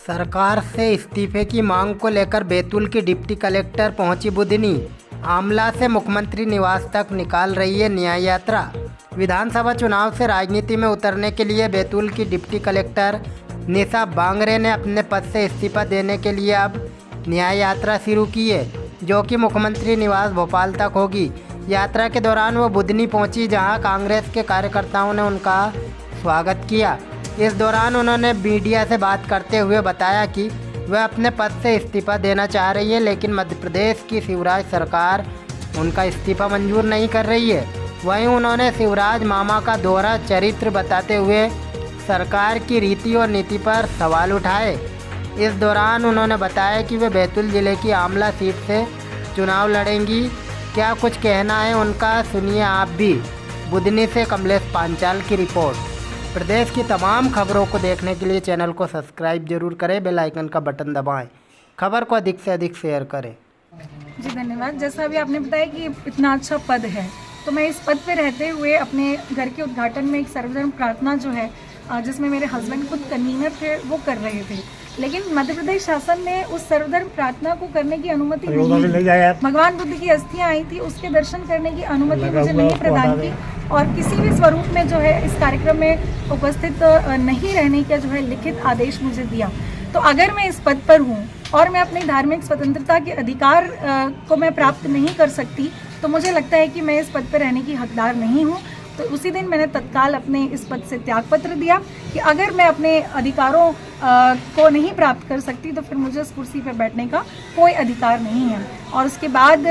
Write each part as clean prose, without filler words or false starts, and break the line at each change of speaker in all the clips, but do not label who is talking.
सरकार से इस्तीफे की मांग को लेकर बैतूल की डिप्टी कलेक्टर पहुंची बुधनी। आमला से मुख्यमंत्री निवास तक निकाल रही है न्याय यात्रा। विधानसभा चुनाव से राजनीति में उतरने के लिए बैतूल की डिप्टी कलेक्टर निशा बांगरे ने अपने पद से इस्तीफा देने के लिए अब न्याय यात्रा शुरू की है, जो कि मुख्यमंत्री निवास भोपाल तक होगी। यात्रा के दौरान वो बुधनी पहुंची, जहां कांग्रेस के कार्यकर्ताओं ने उनका स्वागत किया। इस दौरान उन्होंने मीडिया से बात करते हुए बताया कि वह अपने पद से इस्तीफा देना चाह रही है, लेकिन मध्य प्रदेश की शिवराज सरकार उनका इस्तीफा मंजूर नहीं कर रही है। वहीं उन्होंने शिवराज मामा का दोहरा चरित्र बताते हुए सरकार की रीति और नीति पर सवाल उठाए। इस दौरान उन्होंने बताया कि वे बैतूल जिले की आमला सीट से चुनाव लड़ेंगी। क्या कुछ कहना है उनका, सुनिए आप भी। बुधनी से कमलेश पांचाल की रिपोर्ट। प्रदेश की तमाम खबरों को देखने के लिए चैनल को सब्सक्राइब जरूर करें, बेल आइकन का बटन दबाएं, खबर को अधिक से अधिक शेयर करें।
जी धन्यवाद। जैसा अभी आपने बताया कि इतना अच्छा पद है, तो मैं इस पद पे रहते हुए अपने घर के उद्घाटन में एक सर्वधर्म प्रार्थना जो है, जिसमें मेरे हस्बैंड खुद कन्वीनर थे, वो कर रहे थे। लेकिन मध्य प्रदेश शासन ने उस सर्वधर्म प्रार्थना को करने की अनुमति नहीं दी। भगवान बुद्ध की अस्थियां आई थी, उसके दर्शन करने की अनुमति मुझे नहीं प्रदान की, और किसी भी स्वरूप में जो है इस कार्यक्रम में उपस्थित नहीं रहने का जो है लिखित आदेश मुझे दिया। तो अगर मैं इस पद पर हूँ और मैं अपनी धार्मिक स्वतंत्रता के अधिकार को मैं प्राप्त नहीं कर सकती, तो मुझे लगता है कि मैं इस पद पर रहने की हकदार नहीं हूँ। तो उसी दिन मैंने तत्काल अपने इस पद से त्यागपत्र दिया कि अगर मैं अपने अधिकारों को नहीं प्राप्त कर सकती, तो फिर मुझे इस कुर्सी पर बैठने का कोई अधिकार नहीं है। और उसके बाद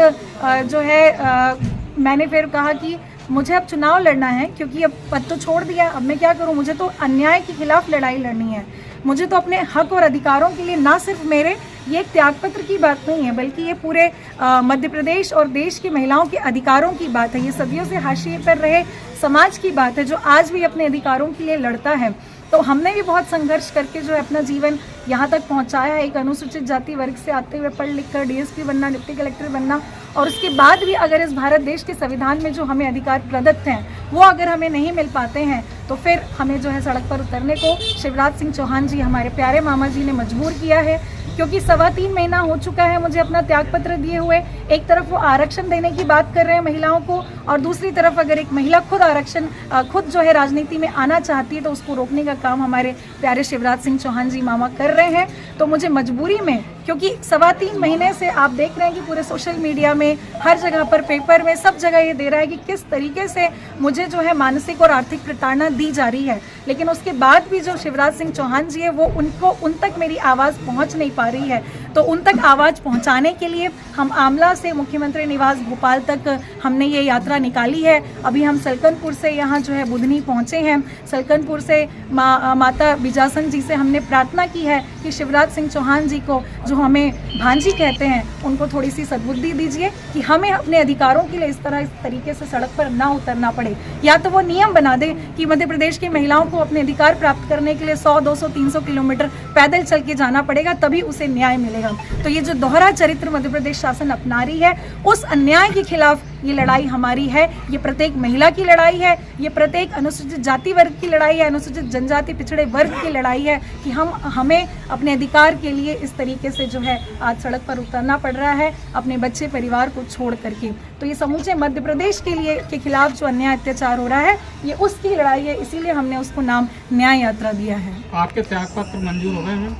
जो है मैंने फिर कहा कि मुझे अब चुनाव लड़ना है, क्योंकि अब पद तो छोड़ दिया, अब मैं क्या करूं। मुझे तो अन्याय के खिलाफ लड़ाई लड़नी है। मुझे तो अपने हक और अधिकारों के लिए, ना सिर्फ मेरे, ये एक त्यागपत्र की बात नहीं है, बल्कि ये पूरे मध्य प्रदेश और देश की महिलाओं के अधिकारों की बात है। ये सदियों से हाशिए पर रहे समाज की बात है, जो आज भी अपने अधिकारों के लिए लड़ता है। तो हमने भी बहुत संघर्ष करके जो है अपना जीवन यहाँ तक पहुँचाया है। एक अनुसूचित जाति वर्ग से आते हुए पढ़ लिख कर डीएसपी बनना, डिप्टी कलेक्टर बनना, और उसके बाद भी अगर इस भारत देश के संविधान में जो हमें अधिकार प्रदत्त हैं वो अगर हमें नहीं मिल पाते हैं, तो फिर हमें जो है सड़क पर उतरने को शिवराज सिंह चौहान जी, हमारे प्यारे मामा जी, ने मजबूर किया है। क्योंकि 3.25 महीना हो चुका है मुझे अपना त्यागपत्र दिए हुए। एक तरफ वो आरक्षण देने की बात कर रहे हैं महिलाओं को, और दूसरी तरफ अगर एक महिला खुद जो है राजनीति में आना चाहती है, तो उसको रोकने का काम हमारे प्यारे शिवराज सिंह चौहान जी मामा कर रहे हैं। तो मुझे मजबूरी में, क्योंकि 3.25 महीने से आप देख रहे हैं कि पूरे सोशल मीडिया में, हर जगह पर, पेपर में, सब जगह ये दे रहा है कि किस तरीके से मुझे जो है मानसिक और आर्थिक प्रताड़ना दी जा रही है। लेकिन उसके बाद भी जो शिवराज सिंह चौहान जी है, वो उन तक मेरी आवाज़ पहुंच नहीं पा रही है। तो उन तक आवाज़ पहुंचाने के लिए हम आमला से मुख्यमंत्री निवास भोपाल तक हमने ये यात्रा निकाली है। अभी हम सलकनपुर से यहाँ जो है बुधनी पहुँचे हैं। सलकनपुर से माता बिजासन जी से हमने प्रार्थना की है कि शिवराज सिंह चौहान जी को, जो हमें भांजी कहते हैं, उनको थोड़ी सी सद्बुद्धि दीजिए कि हमें अपने अधिकारों के लिए इस तरीके से सड़क पर ना उतरना पड़े। या तो वो नियम बना दे कि मध्य प्रदेश की महिलाओं को अपने अधिकार प्राप्त करने के लिए 100, 200, 300 किलोमीटर पैदल चल के जाना पड़ेगा, तभी उसे न्याय मिलेगा। तो ये जो दोहरा चरित्र मध्य प्रदेश शासन अपना रही है, उस अन्याय के खिलाफ ये लड़ाई हमारी है। ये प्रत्येक महिला की लड़ाई है, ये प्रत्येक अनुसूचित जाति वर्ग की लड़ाई है, अनुसूचित जनजाति पिछड़े वर्ग की लड़ाई है कि हमें अपने अधिकार के लिए इस तरीके से जो है आज सड़क पर उतरना पड़ रहा है, अपने बच्चे परिवार को छोड़ करके। तो ये समूचे मध्य प्रदेश के खिलाफ जो अन्याय अत्याचार हो रहा है, ये उसकी लड़ाई है, इसीलिए हमने उसको नाम न्याय यात्रा दिया है।
आपके त्यागपत्र मंजूर हो गए हैं?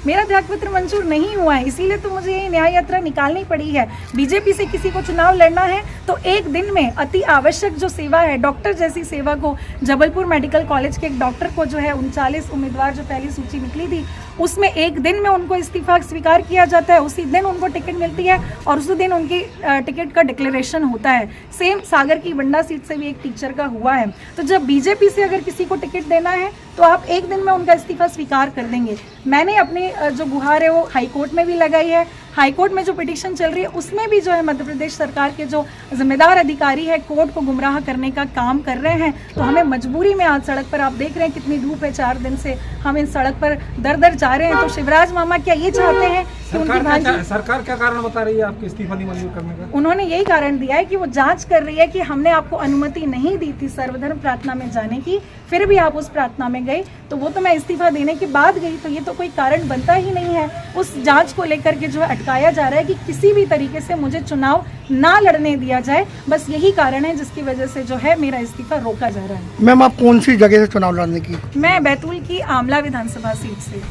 मेरा त्यागपत्र मंजूर नहीं हुआ है, इसीलिए तो मुझे ये न्याय यात्रा निकालनी पड़ी है। बीजेपी से किसी को चुनाव लड़ना है तो एक दिन में अति आवश्यक जो सेवा है, डॉक्टर जैसी सेवा को, जबलपुर मेडिकल कॉलेज के एक डॉक्टर को जो है 39 उम्मीदवार जो पहली सूची निकली थी, उसमें एक दिन में उनको इस्तीफा स्वीकार किया जाता है, उसी दिन उनको टिकट मिलती है और उसी दिन उनकी टिकट का डिक्लेरेशन होता है। सेम सागर की बंडा सीट से भी एक टीचर का हुआ है। तो जब बीजेपी से अगर किसी को टिकट देना है तो आप एक दिन में उनका इस्तीफा स्वीकार कर देंगे। मैंने अपनी जो गुहार है वो हाईकोर्ट में भी लगाई है। हाईकोर्ट में जो पिटीशन चल रही है उसमें भी जो है मध्य प्रदेश सरकार के जो जिम्मेदार अधिकारी है कोर्ट को गुमराह करने का काम कर रहे हैं। तो हमें मजबूरी में आज सड़क पर, आप देख रहे हैं कितनी धूप है, 4 दिन से हम इन सड़क पर दर दर जा रहे हैं। तो शिवराज मामा क्या ये चाहते हैं कि उनकी भांजी
सरकार क्या कारण बता रही है आपके इस्तीफा नहीं मंजूर करने का?
उन्होंने यही कारण दिया है कि वो जांच कर रही है कि हमने आपको अनुमति नहीं दी थी सर्वधर्म प्रार्थना में जाने की, फिर भी आप उस प्रार्थना में गए, तो वो तो मैं इस्तीफा देने के बाद गई, तो ये तो कोई कारण बनता ही नहीं है। उस जांच को लेकर के जो है अटकाया जा रहा है कि किसी भी तरीके से मुझे चुनाव ना लड़ने दिया जाए, बस यही कारण है जिसकी वजह से जो है मेरा इस्तीफा रोका जा रहा है।
मैम आप कौन सी जगह से चुनाव लड़ने की?
मैं बैतूल की आमला विधानसभा सीट से।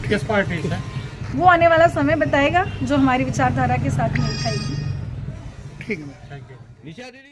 किस पार्टी से?
वो आने वाला समय बताएगा जो हमारी विचारधारा के साथ मेल खाएगी।
ठीक है मैम।
Thank you.